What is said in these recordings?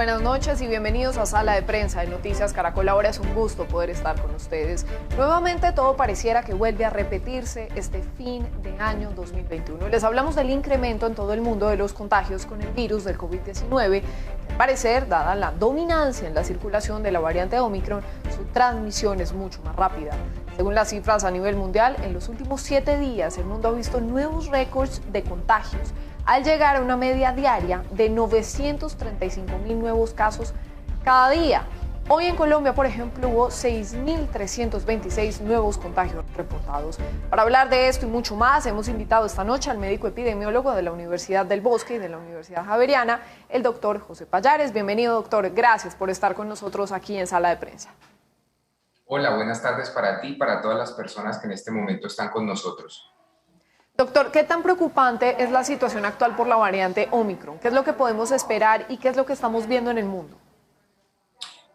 buenas noches y bienvenidos a Sala de Prensa de Noticias Caracol. Ahora es un gusto poder estar con ustedes. Nuevamente todo pareciera que vuelve a repetirse este fin de año 2021. Les hablamos del incremento en todo el mundo de los contagios con el virus del COVID-19. Al parecer, dada la dominancia en la circulación de la variante Omicron, su transmisión es mucho más rápida. Según las cifras a nivel mundial, en los últimos 7 días el mundo ha visto nuevos récords de contagios, al llegar a una media diaria de 935.000 nuevos casos cada día. Hoy en Colombia, por ejemplo, hubo 6.326 nuevos contagios reportados. Para hablar de esto y mucho más, hemos invitado esta noche al médico epidemiólogo de la Universidad del Bosque y de la Universidad Javeriana, el doctor José Pallares. Bienvenido, doctor. Gracias por estar con nosotros aquí en Sala de Prensa. Hola, buenas tardes para ti y para todas las personas que en este momento están con nosotros. Doctor, ¿qué tan preocupante es la situación actual por la variante Omicron? ¿Qué es lo que podemos esperar y qué es lo que estamos viendo en el mundo?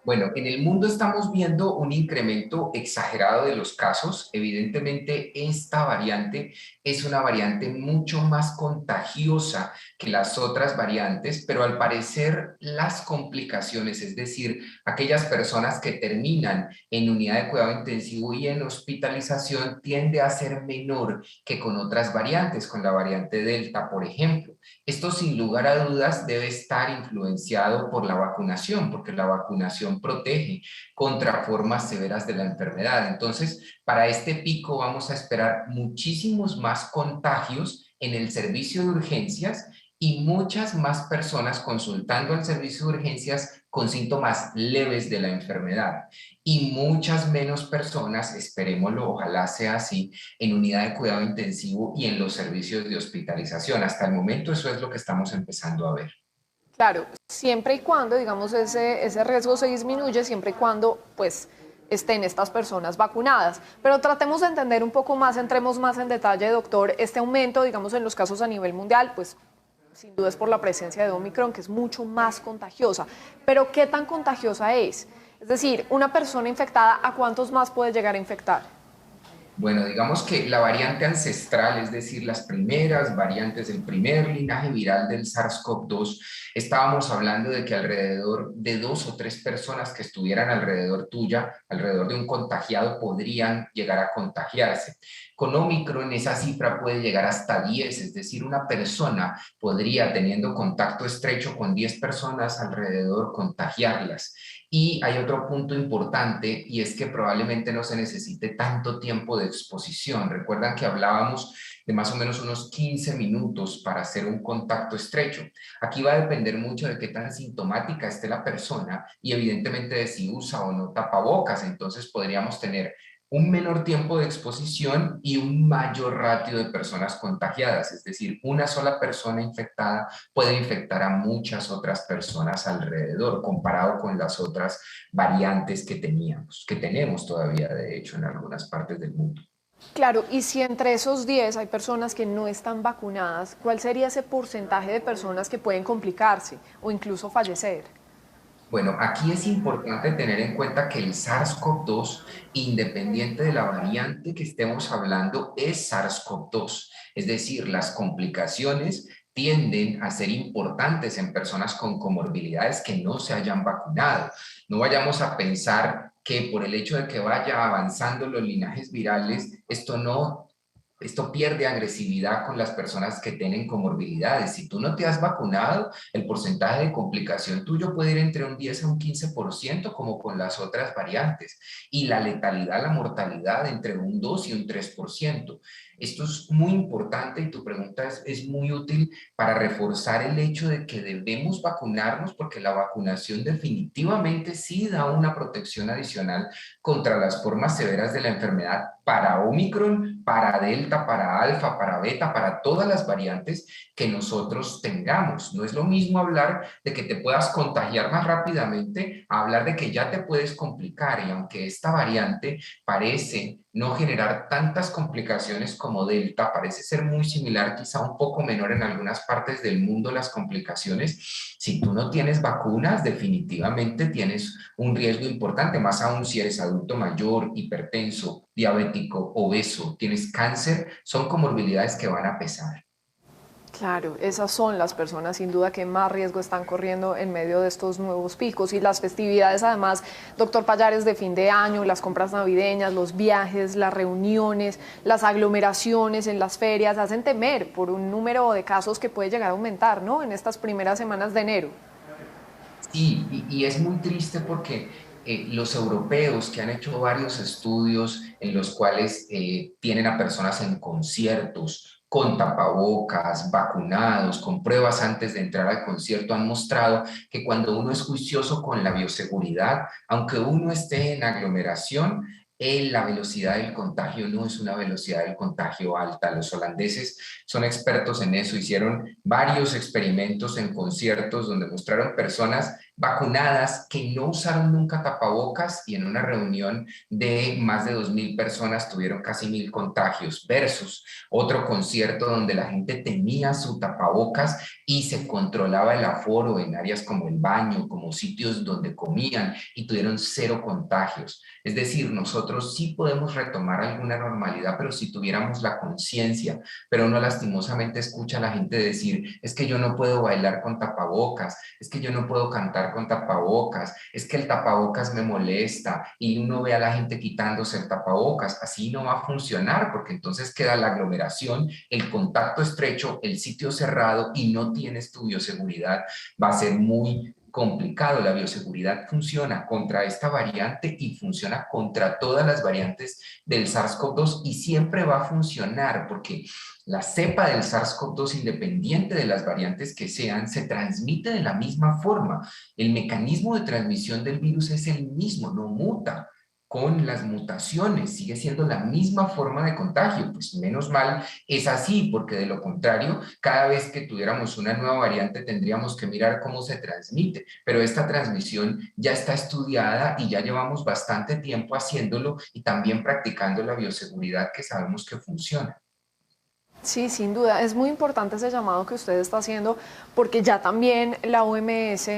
Bueno, en el mundo estamos viendo un incremento exagerado de los casos. Evidentemente, esta variante es una variante mucho más contagiosa que las otras variantes, pero al parecer las complicaciones, es decir, aquellas personas que terminan en unidad de cuidado intensivo y en hospitalización, tiende a ser menor que con otras variantes, con la variante Delta, por ejemplo. Esto, sin lugar a dudas, debe estar influenciado por la vacunación, porque la vacunación protege contra formas severas de la enfermedad. Entonces, para este pico vamos a esperar muchísimos más contagios en el servicio de urgencias y muchas más personas consultando al servicio de urgencias con síntomas leves de la enfermedad y muchas menos personas, esperémoslo, ojalá sea así, en unidad de cuidado intensivo y en los servicios de hospitalización. Hasta el momento eso es lo que estamos empezando a ver. Claro, siempre y cuando, digamos, ese riesgo se disminuye, siempre y cuando, pues, estén estas personas vacunadas. Pero tratemos de entender un poco más, entremos más en detalle, doctor, este aumento, digamos, en los casos a nivel mundial, pues, sin duda es por la presencia de Omicron, que es mucho más contagiosa. Pero, ¿qué tan contagiosa es? Es decir, una persona infectada, ¿a cuántos más puede llegar a infectar? Bueno, digamos que la variante ancestral, es decir, las primeras variantes del primer linaje viral del SARS-CoV-2, estábamos hablando de que alrededor de 2 o 3 personas que estuvieran alrededor tuya, alrededor de un contagiado, podrían llegar a contagiarse. Con Omicron esa cifra puede llegar hasta 10, es decir, una persona podría, teniendo contacto estrecho con 10 personas alrededor, contagiarlas. Y hay otro punto importante y es que probablemente no se necesite tanto tiempo de exposición. Recuerdan que hablábamos de más o menos unos 15 minutos para hacer un contacto estrecho. Aquí va a depender mucho de qué tan sintomática esté la persona y evidentemente de si usa o no tapabocas. Entonces podríamos tener un menor tiempo de exposición y un mayor ratio de personas contagiadas, es decir, una sola persona infectada puede infectar a muchas otras personas alrededor, comparado con las otras variantes que teníamos, que tenemos todavía, de hecho, en algunas partes del mundo. Claro, y si entre esos 10 hay personas que no están vacunadas, ¿cuál sería ese porcentaje de personas que pueden complicarse o incluso fallecer? Bueno, aquí es importante tener en cuenta que el SARS-CoV-2, independiente de la variante que estemos hablando, es SARS-CoV-2. Es decir, las complicaciones tienden a ser importantes en personas con comorbilidades que no se hayan vacunado. No vayamos a pensar que por el hecho de que vaya avanzando los linajes virales, esto pierde agresividad con las personas que tienen comorbilidades. Si tú no te has vacunado, el porcentaje de complicación tuyo puede ir entre un 10 a un 15%, como con las otras variantes, y la letalidad, la mortalidad, entre un 2 y un 3%. Esto es muy importante y tu pregunta es muy útil para reforzar el hecho de que debemos vacunarnos, porque la vacunación definitivamente sí da una protección adicional contra las formas severas de la enfermedad para Omicron, para Delta, para Alfa, para Beta, para todas las variantes que nosotros tengamos. No es lo mismo hablar de que te puedas contagiar más rápidamente a hablar de que ya te puedes complicar. Y aunque esta variante parece no generar tantas complicaciones como Delta, parece ser muy similar, quizá un poco menor en algunas partes del mundo las complicaciones. Si tú no tienes vacunas, definitivamente tienes un riesgo importante, más aún si eres adulto mayor, hipertenso, diabético, obeso, tienes cáncer, son comorbilidades que van a pesar. Claro, esas son las personas sin duda que más riesgo están corriendo en medio de estos nuevos picos y las festividades además, doctor Pallares, de fin de año, las compras navideñas, los viajes, las reuniones, las aglomeraciones en las ferias hacen temer por un número de casos que puede llegar a aumentar, ¿no? En estas primeras semanas de enero. Sí, y es muy triste porque los europeos que han hecho varios estudios en los cuales tienen a personas en conciertos, con tapabocas, vacunados, con pruebas antes de entrar al concierto, han mostrado que cuando uno es juicioso con la bioseguridad, aunque uno esté en aglomeración, la velocidad del contagio no es una velocidad del contagio alta. Los holandeses son expertos en eso, hicieron varios experimentos en conciertos donde mostraron personas vacunadas que no usaron nunca tapabocas y en una reunión de más de 2.000 personas tuvieron casi 1.000 contagios versus otro concierto donde la gente tenía su tapabocas y se controlaba el aforo en áreas como el baño, como sitios donde comían y tuvieron cero contagios. Es decir, nosotros sí podemos retomar alguna normalidad, pero si tuviéramos la conciencia, pero uno lastimosamente escucha a la gente decir, es que yo no puedo bailar con tapabocas, es que yo no puedo cantar con tapabocas, es que el tapabocas me molesta y uno ve a la gente quitándose el tapabocas, así no va a funcionar porque entonces queda la aglomeración, el contacto estrecho, el sitio cerrado y no tienes tu bioseguridad, va a ser muy complicado. La bioseguridad funciona contra esta variante y funciona contra todas las variantes del SARS-CoV-2 y siempre va a funcionar porque la cepa del SARS-CoV-2, independiente de las variantes que sean, se transmite de la misma forma. El mecanismo de transmisión del virus es el mismo, no muta con las mutaciones, sigue siendo la misma forma de contagio, pues menos mal es así, porque de lo contrario, cada vez que tuviéramos una nueva variante tendríamos que mirar cómo se transmite, pero esta transmisión ya está estudiada y ya llevamos bastante tiempo haciéndolo y también practicando la bioseguridad que sabemos que funciona. Sí, sin duda. Es muy importante ese llamado que usted está haciendo porque ya también la OMS,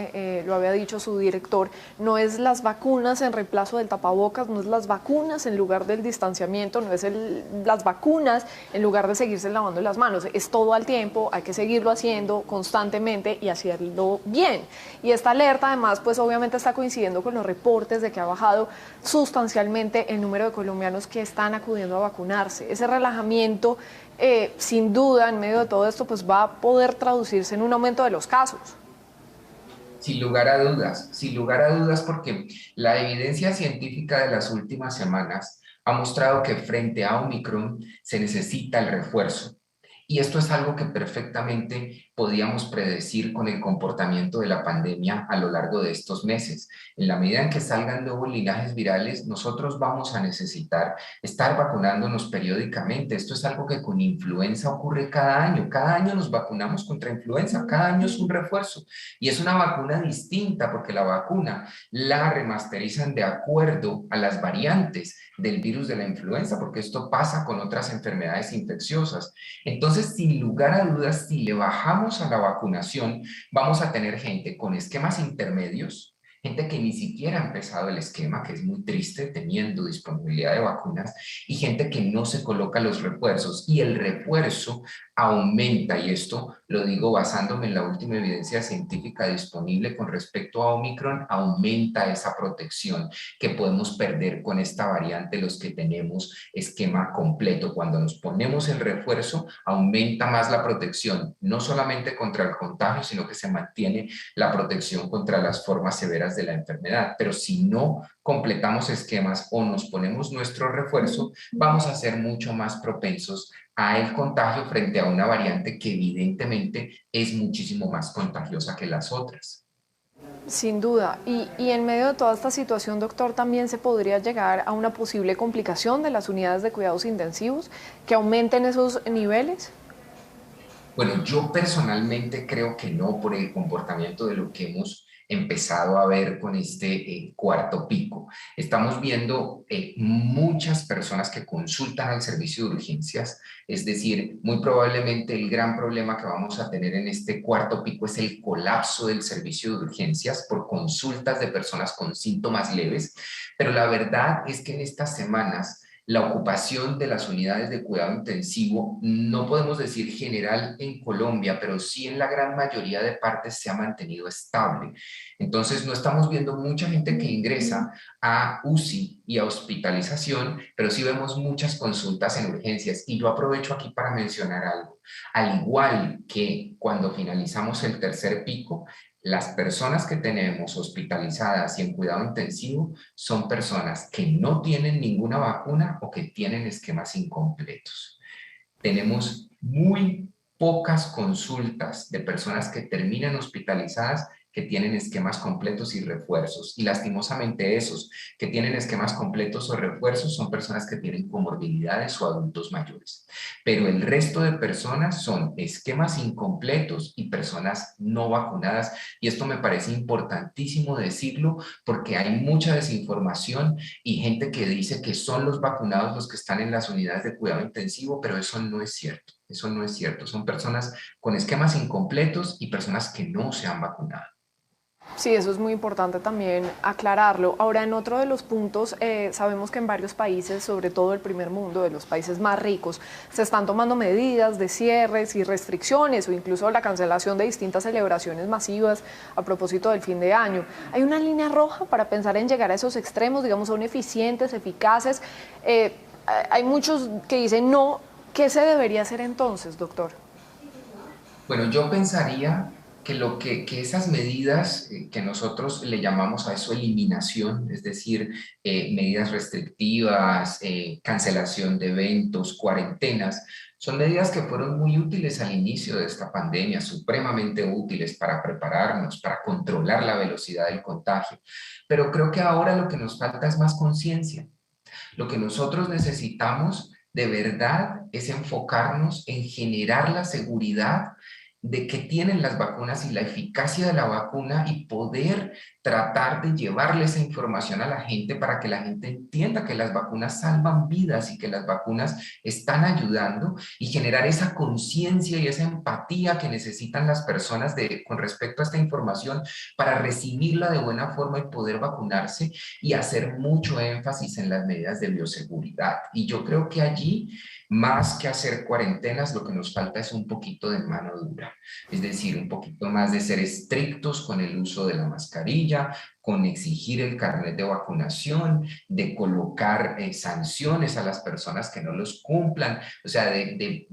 lo había dicho su director, no es las vacunas en reemplazo del tapabocas, no es las vacunas en lugar del distanciamiento, no es las vacunas en lugar de seguirse lavando las manos. Es todo al tiempo, hay que seguirlo haciendo constantemente y hacerlo bien. Y esta alerta además, pues obviamente está coincidiendo con los reportes de que ha bajado sustancialmente el número de colombianos que están acudiendo a vacunarse. Ese relajamiento sin duda, en medio de todo esto, pues va a poder traducirse en un aumento de los casos. Sin lugar a dudas, porque la evidencia científica de las últimas semanas ha mostrado que frente a Omicron se necesita el refuerzo. Y esto es algo que perfectamente podíamos predecir con el comportamiento de la pandemia a lo largo de estos meses. En la medida en que salgan nuevos linajes virales, nosotros vamos a necesitar estar vacunándonos periódicamente. Esto es algo que con influenza ocurre cada año. Cada año nos vacunamos contra influenza, cada año es un refuerzo. Y es una vacuna distinta porque la vacuna la remasterizan de acuerdo a las variantes del virus de la influenza, porque esto pasa con otras enfermedades infecciosas. Entonces, sin lugar a dudas, si le bajamos a la vacunación, vamos a tener gente con esquemas intermedios, gente que ni siquiera ha empezado el esquema, que es muy triste teniendo disponibilidad de vacunas, y gente que no se coloca los refuerzos. Y el refuerzo aumenta, y esto lo digo basándome en la última evidencia científica disponible con respecto a Omicron, aumenta esa protección que podemos perder con esta variante los que tenemos esquema completo. Cuando nos ponemos el refuerzo, aumenta más la protección, no solamente contra el contagio, sino que se mantiene la protección contra las formas severas de la enfermedad. Pero si no completamos esquemas o nos ponemos nuestro refuerzo, vamos a ser mucho más propensos a el contagio frente a una variante que evidentemente es muchísimo más contagiosa que las otras. Sin duda. Y en medio de toda esta situación, doctor, también se podría llegar a una posible complicación de las unidades de cuidados intensivos, que aumenten esos niveles. Bueno, yo personalmente creo que no por el comportamiento de lo que hemos empezado a ver con este cuarto pico. Estamos viendo muchas personas que consultan al servicio de urgencias, es decir, muy probablemente el gran problema que vamos a tener en este cuarto pico es el colapso del servicio de urgencias por consultas de personas con síntomas leves, pero la verdad es que en estas semanas la ocupación de las unidades de cuidado intensivo, no podemos decir general en Colombia, pero sí en la gran mayoría de partes se ha mantenido estable. Entonces no estamos viendo mucha gente que ingresa a UCI y a hospitalización, pero sí vemos muchas consultas en urgencias. Y yo aprovecho aquí para mencionar algo. Al igual que cuando finalizamos el tercer pico, las personas que tenemos hospitalizadas y en cuidado intensivo son personas que no tienen ninguna vacuna o que tienen esquemas incompletos. Tenemos muy pocas consultas de personas que terminan hospitalizadas que tienen esquemas completos y refuerzos. Y lastimosamente esos que tienen esquemas completos o refuerzos son personas que tienen comorbilidades o adultos mayores. Pero el resto de personas son esquemas incompletos y personas no vacunadas. Y esto me parece importantísimo decirlo porque hay mucha desinformación y gente que dice que son los vacunados los que están en las unidades de cuidado intensivo, pero eso no es cierto. Eso no es cierto. Son personas con esquemas incompletos y personas que no se han vacunado. Sí, eso es muy importante también aclararlo. Ahora, en otro de los puntos, sabemos que en varios países, sobre todo el primer mundo, de los países más ricos, se están tomando medidas de cierres y restricciones o incluso la cancelación de distintas celebraciones masivas a propósito del fin de año. ¿Hay una línea roja para pensar en llegar a esos extremos, digamos, son eficientes, eficaces? Hay muchos que dicen no. ¿Qué se debería hacer entonces, doctor? Bueno, yo pensaría que esas medidas que nosotros le llamamos a eso eliminación, es decir, medidas restrictivas, cancelación de eventos, cuarentenas, son medidas que fueron muy útiles al inicio de esta pandemia, supremamente útiles para prepararnos, para controlar la velocidad del contagio. Pero creo que ahora lo que nos falta es más conciencia. Lo que nosotros necesitamos de verdad es enfocarnos en generar la seguridad de que tienen las vacunas y la eficacia de la vacuna y poder tratar de llevarle esa información a la gente para que la gente entienda que las vacunas salvan vidas y que las vacunas están ayudando y generar esa conciencia y esa empatía que necesitan las personas con respecto a esta información para recibirla de buena forma y poder vacunarse y hacer mucho énfasis en las medidas de bioseguridad. Y yo creo que allí, más que hacer cuarentenas, lo que nos falta es un poquito de mano dura, es decir, un poquito más de ser estrictos con el uso de la mascarilla, con exigir el carnet de vacunación, de colocar sanciones a las personas que no los cumplan, o sea, de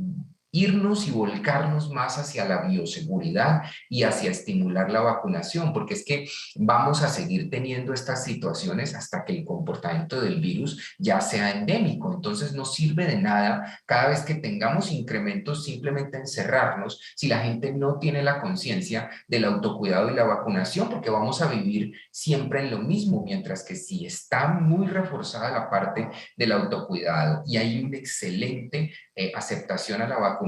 irnos y volcarnos más hacia la bioseguridad y hacia estimular la vacunación, porque es que vamos a seguir teniendo estas situaciones hasta que el comportamiento del virus ya sea endémico. Entonces no sirve de nada cada vez que tengamos incrementos simplemente encerrarnos si la gente no tiene la conciencia del autocuidado y la vacunación, porque vamos a vivir siempre en lo mismo, mientras que si está muy reforzada la parte del autocuidado y hay una excelente aceptación a la vacunación,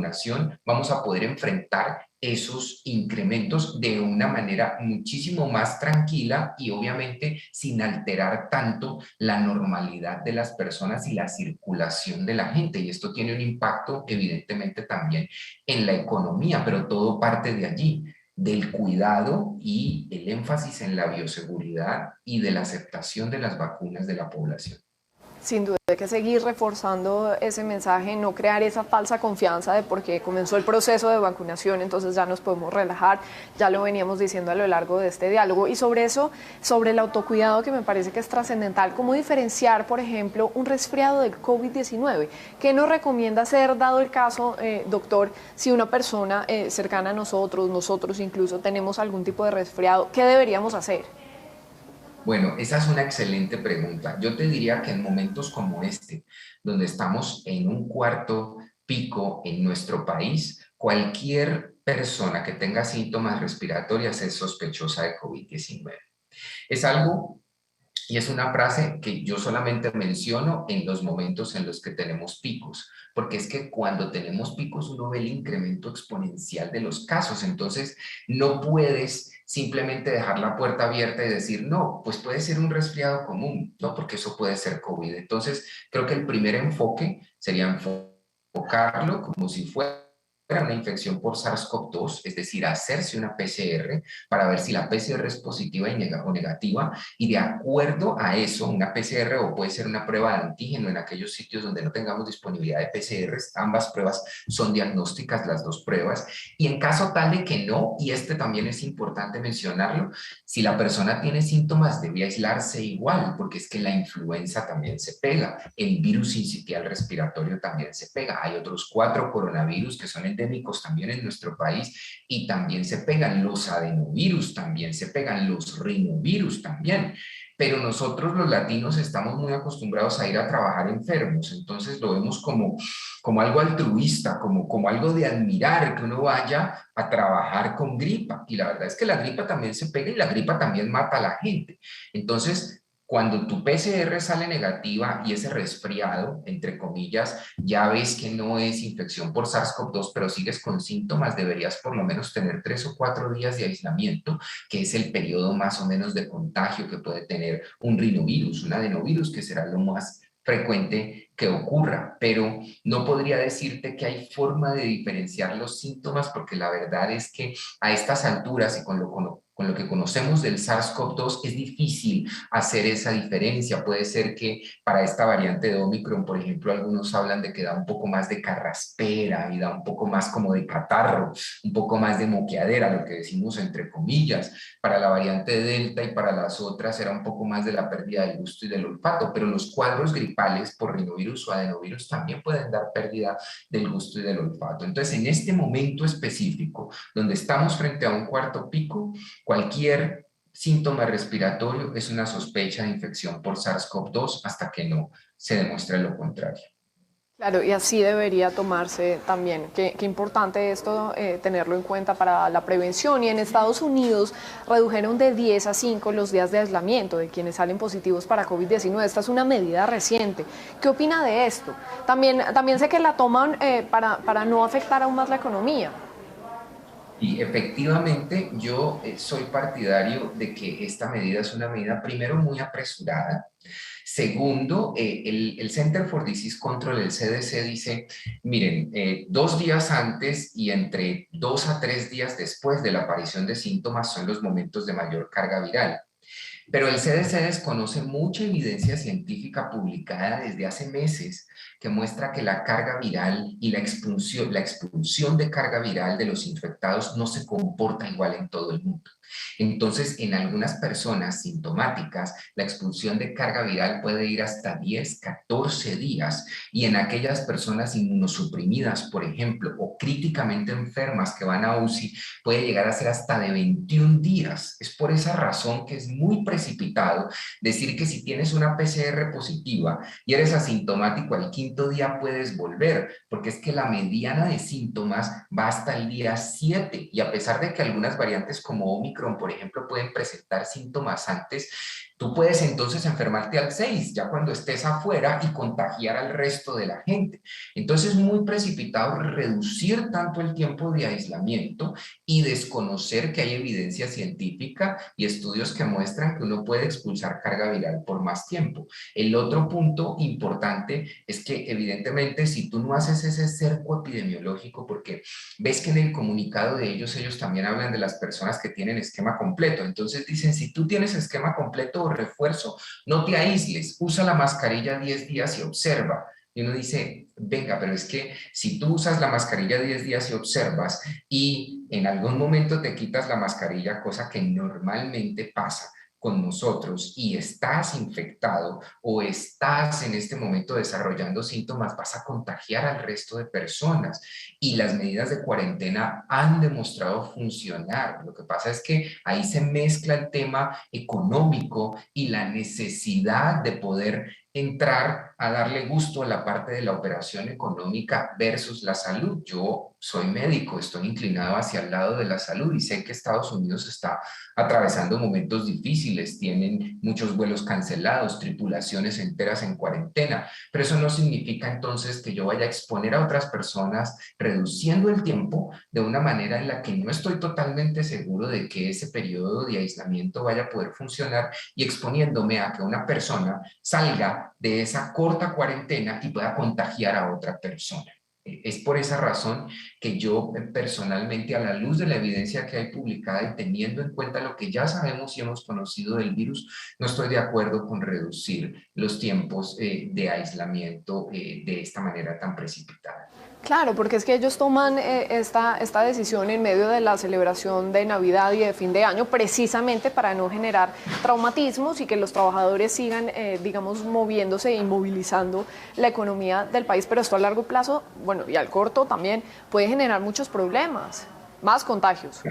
vamos a poder enfrentar esos incrementos de una manera muchísimo más tranquila y obviamente sin alterar tanto la normalidad de las personas y la circulación de la gente. Y esto tiene un impacto evidentemente también en la economía, pero todo parte de allí, del cuidado y el énfasis en la bioseguridad y de la aceptación de las vacunas de la población. Sin duda hay que seguir reforzando ese mensaje, no crear esa falsa confianza de porque comenzó el proceso de vacunación, entonces ya nos podemos relajar, ya lo veníamos diciendo a lo largo de este diálogo. Y sobre eso, sobre el autocuidado, que me parece que es trascendental, ¿cómo diferenciar, por ejemplo, un resfriado del COVID-19? ¿Qué nos recomienda hacer, dado el caso, doctor, si una persona cercana a nosotros incluso tenemos algún tipo de resfriado? ¿Qué deberíamos hacer? Bueno, esa es una excelente pregunta. Yo te diría que en momentos como este, donde estamos en un cuarto pico en nuestro país, cualquier persona que tenga síntomas respiratorios es sospechosa de COVID-19. Es algo y es una frase que yo solamente menciono en los momentos en los que tenemos picos, porque es que cuando tenemos picos uno ve el incremento exponencial de los casos, entonces no puedes simplemente dejar la puerta abierta y decir, no, pues puede ser un resfriado común, no, porque eso puede ser COVID. Entonces creo que el primer enfoque sería enfocarlo como si fuera una infección por SARS-CoV-2, es decir, hacerse una PCR para ver si la PCR es positiva o negativa, y de acuerdo a eso, una PCR o puede ser una prueba de antígeno en aquellos sitios donde no tengamos disponibilidad de PCRs, ambas pruebas son diagnósticas, las dos pruebas, y en caso tal de que no, y este también es importante mencionarlo, si la persona tiene síntomas debe aislarse igual, porque es que la influenza también se pega, el virus sincitial respiratorio también se pega, hay otros 4 coronavirus que son endémicos también en nuestro país y también se pegan, los adenovirus también se pegan, los rinovirus también, pero nosotros los latinos estamos muy acostumbrados a ir a trabajar enfermos, entonces lo vemos como algo altruista, como algo de admirar, que uno vaya a trabajar con gripa, y la verdad es que la gripa también se pega y la gripa también mata a la gente, entonces cuando tu PCR sale negativa y ese resfriado, entre comillas, ya ves que no es infección por SARS-CoV-2, pero sigues con síntomas, deberías por lo menos tener 3 o 4 días de aislamiento, que es el periodo más o menos de contagio que puede tener un rinovirus, un adenovirus, que será lo más frecuente que ocurra, pero no podría decirte que hay forma de diferenciar los síntomas porque la verdad es que a estas alturas y con lo que conocemos del SARS-CoV-2 es difícil hacer esa diferencia. Puede ser que para esta variante de Omicron, por ejemplo, algunos hablan de que da un poco más de carraspera y da un poco más como de catarro, un poco más de moqueadera, lo que decimos entre comillas. Para la variante de Delta y para las otras era un poco más de la pérdida del gusto y del olfato, pero los cuadros gripales por rinovirus o adenovirus también pueden dar pérdida del gusto y del olfato. Entonces, en este momento específico, donde estamos frente a un cuarto pico, cualquier síntoma respiratorio es una sospecha de infección por SARS-CoV-2 hasta que no se demuestre lo contrario. Claro, y así debería tomarse también. Qué importante esto, tenerlo en cuenta para la prevención. Y en Estados Unidos redujeron de 10 a 5 los días de aislamiento de quienes salen positivos para COVID-19. Esta es una medida reciente. ¿Qué opina de esto? También sé que la toman para no afectar aún más la economía. Y efectivamente, yo soy partidario de que esta medida es una medida, primero, muy apresurada. Segundo, el Center for Disease Control, el CDC, dice, miren, 2 días antes y entre 2 a 3 días después de la aparición de síntomas son los momentos de mayor carga viral. Pero el CDC desconoce mucha evidencia científica publicada desde hace meses que muestra que la carga viral y la expulsión de carga viral de los infectados no se comporta igual en todo el mundo. Entonces, en algunas personas sintomáticas, la expulsión de carga viral puede ir hasta 10, 14 días y en aquellas personas inmunosuprimidas, por ejemplo, o críticamente enfermas que van a UCI, puede llegar a ser hasta de 21 días. Es por esa razón que es muy precipitado decir que si tienes una PCR positiva y eres asintomático al quinto día puedes volver, porque es que la mediana de síntomas va hasta el día 7 y a pesar de que algunas variantes como Omicron, por ejemplo, pueden presentar síntomas antes, tú puedes entonces enfermarte al 6, ya cuando estés afuera y contagiar al resto de la gente. Entonces es muy precipitado reducir tanto el tiempo de aislamiento y desconocer que hay evidencia científica y estudios que muestran que uno puede expulsar carga viral por más tiempo. El otro punto importante es que evidentemente si tú no haces ese cerco epidemiológico, porque ves que en el comunicado de ellos también hablan de las personas que tienen esquema completo, entonces dicen si tú tienes esquema completo o refuerzo, no te aísles, usa la mascarilla 10 días y observa. Y uno dice, venga, pero es que si tú usas la mascarilla 10 días y observas y en algún momento te quitas la mascarilla, cosa que normalmente pasa con nosotros y estás infectado o estás en este momento desarrollando síntomas, vas a contagiar al resto de personas y las medidas de cuarentena han demostrado funcionar. Lo que pasa es que ahí se mezcla el tema económico y la necesidad de poder entrar a darle gusto a la parte de la operación económica versus la salud. Yo soy médico, estoy inclinado hacia el lado de la salud y sé que Estados Unidos está atravesando momentos difíciles, tienen muchos vuelos cancelados, tripulaciones enteras en cuarentena, pero eso no significa entonces que yo vaya a exponer a otras personas reduciendo el tiempo de una manera en la que no estoy totalmente seguro de que ese periodo de aislamiento vaya a poder funcionar y exponiéndome a que una persona salga de esa corta cuarentena y pueda contagiar a otra persona. Es por esa razón que yo personalmente, a la luz de la evidencia que hay publicada y teniendo en cuenta lo que ya sabemos y hemos conocido del virus, no estoy de acuerdo con reducir los tiempos de aislamiento de esta manera tan precipitada. Claro, porque es que ellos toman esta decisión en medio de la celebración de Navidad y de fin de año precisamente para no generar traumatismos y que los trabajadores sigan, digamos, moviéndose y movilizando la economía del país. Pero esto a largo plazo, bueno, y al corto también puede generar muchos problemas, más contagios.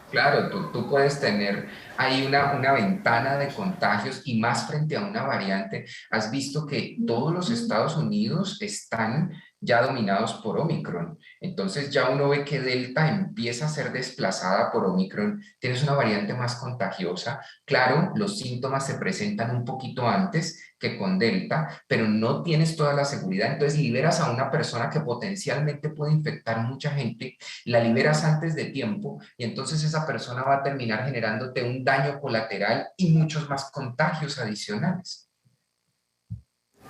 Claro, tú puedes tener ahí una ventana de contagios y más frente a una variante. Has visto que todos los Estados Unidos están ya dominados por Omicron. Entonces ya uno ve que Delta empieza a ser desplazada por Omicron. Tienes una variante más contagiosa. Claro, los síntomas se presentan un poquito antes que con Delta, pero no tienes toda la seguridad. Entonces liberas a una persona que potencialmente puede infectar mucha gente, la liberas antes de tiempo y entonces esa persona va a terminar generándote un daño colateral y muchos más contagios adicionales.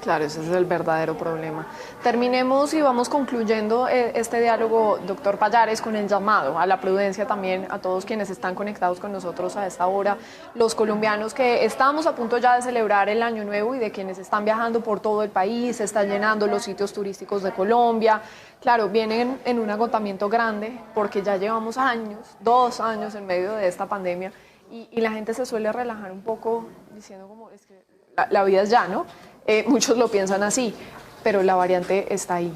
Claro, ese es el verdadero problema. Terminemos y vamos concluyendo este diálogo, doctor Pallares, con el llamado a la prudencia también a todos quienes están conectados con nosotros a esta hora, los colombianos que estamos a punto ya de celebrar el Año Nuevo y de quienes están viajando por todo el país, se están llenando los sitios turísticos de Colombia. Claro, vienen en un agotamiento grande porque ya llevamos años, 2 años en medio de esta pandemia y la gente se suele relajar un poco diciendo como es que la vida es ya, ¿no? Muchos lo piensan así, pero la variante está ahí.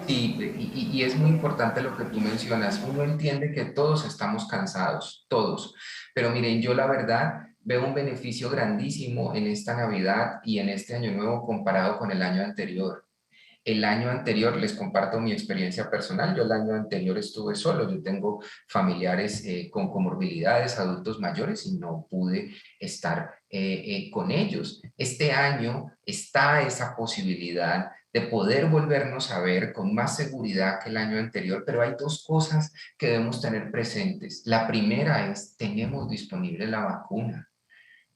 Sí, y es muy importante lo que tú mencionas. Uno entiende que todos estamos cansados, todos. Pero miren, yo la verdad veo un beneficio grandísimo en esta Navidad y en este Año Nuevo comparado con el año anterior. El año anterior, les comparto mi experiencia personal, yo el año anterior estuve solo, yo tengo familiares con comorbilidades, adultos mayores y no pude estar con ellos. Este año está esa posibilidad de poder volvernos a ver con más seguridad que el año anterior, pero hay dos cosas que debemos tener presentes. La primera es, tenemos disponible la vacuna.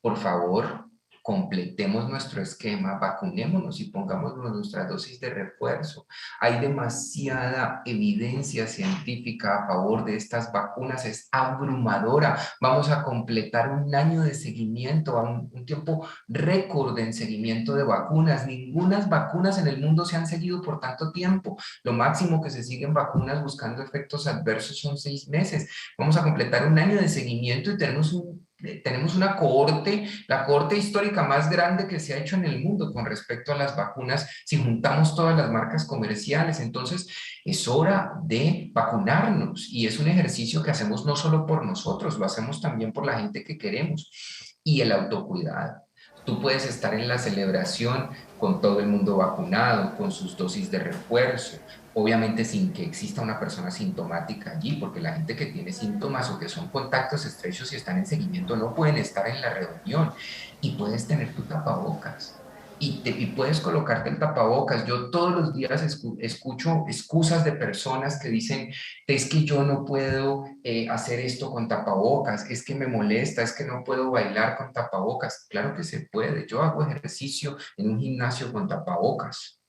Por favor, completemos nuestro esquema, vacunémonos y pongámonos nuestra dosis de refuerzo. Hay demasiada evidencia científica a favor de estas vacunas, es abrumadora. Vamos a completar un año de seguimiento, un tiempo récord en seguimiento de vacunas. Ninguna vacunas en el mundo se han seguido por tanto tiempo. Lo máximo que se siguen vacunas buscando efectos adversos son 6 meses. Vamos a completar un año de seguimiento y tenemos una cohorte, la cohorte histórica más grande que se ha hecho en el mundo con respecto a las vacunas, si juntamos todas las marcas comerciales. Entonces, es hora de vacunarnos y es un ejercicio que hacemos no solo por nosotros, lo hacemos también por la gente que queremos. Y el autocuidado. Tú puedes estar en la celebración con todo el mundo vacunado, con sus dosis de refuerzo, obviamente sin que exista una persona sintomática allí, porque la gente que tiene síntomas o que son contactos estrechos y están en seguimiento no pueden estar en la reunión y puedes tener tu tapabocas. Y puedes colocarte el tapabocas. Yo todos los días escucho excusas de personas que dicen, es que yo no puedo hacer esto con tapabocas, es que me molesta, es que no puedo bailar con tapabocas. Claro que se puede. Yo hago ejercicio en un gimnasio con tapabocas.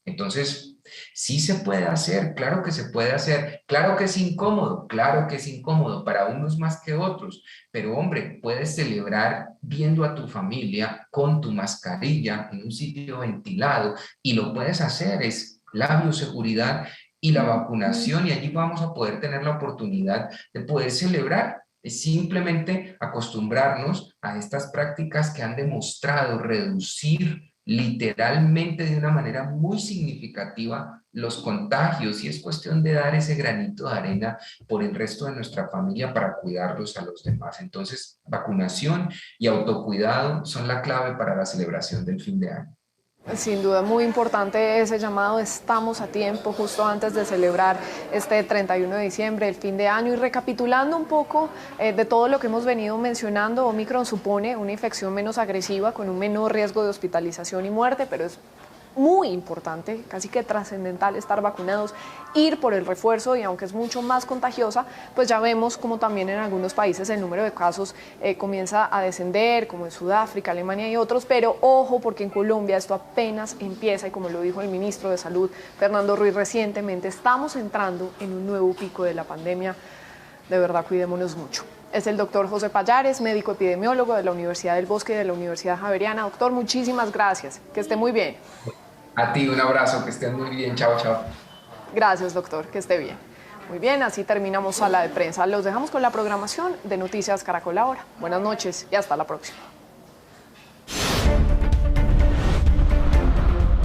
Entonces, sí se puede hacer, claro que se puede hacer, claro que es incómodo, claro que es incómodo para unos más que otros, pero hombre, puedes celebrar viendo a tu familia con tu mascarilla en un sitio ventilado y lo puedes hacer, es la bioseguridad y la vacunación y allí vamos a poder tener la oportunidad de poder celebrar. Es simplemente acostumbrarnos a estas prácticas que han demostrado reducir literalmente de una manera muy significativa los contagios y es cuestión de dar ese granito de arena por el resto de nuestra familia para cuidarlos a los demás. Entonces, vacunación y autocuidado son la clave para la celebración del fin de año. Sin duda, muy importante ese llamado. Estamos a tiempo, justo antes de celebrar este 31 de diciembre, el fin de año. Y recapitulando un poco de todo lo que hemos venido mencionando, Omicron supone una infección menos agresiva, con un menor riesgo de hospitalización y muerte, pero es muy importante, casi que trascendental estar vacunados, ir por el refuerzo y aunque es mucho más contagiosa, pues ya vemos como también en algunos países el número de casos comienza a descender, como en Sudáfrica, Alemania y otros, pero ojo porque en Colombia esto apenas empieza y como lo dijo el ministro de Salud, Fernando Ruiz, recientemente, estamos entrando en un nuevo pico de la pandemia. De verdad, cuidémonos mucho. Es el doctor José Pallares, médico epidemiólogo de la Universidad del Bosque y de la Universidad Javeriana. Doctor, muchísimas gracias. Que esté muy bien. A ti un abrazo, que estés muy bien. Chao, chao. Gracias, doctor. Que esté bien. Muy bien, así terminamos Sala de Prensa. Los dejamos con la programación de Noticias Caracol Ahora. Buenas noches y hasta la próxima.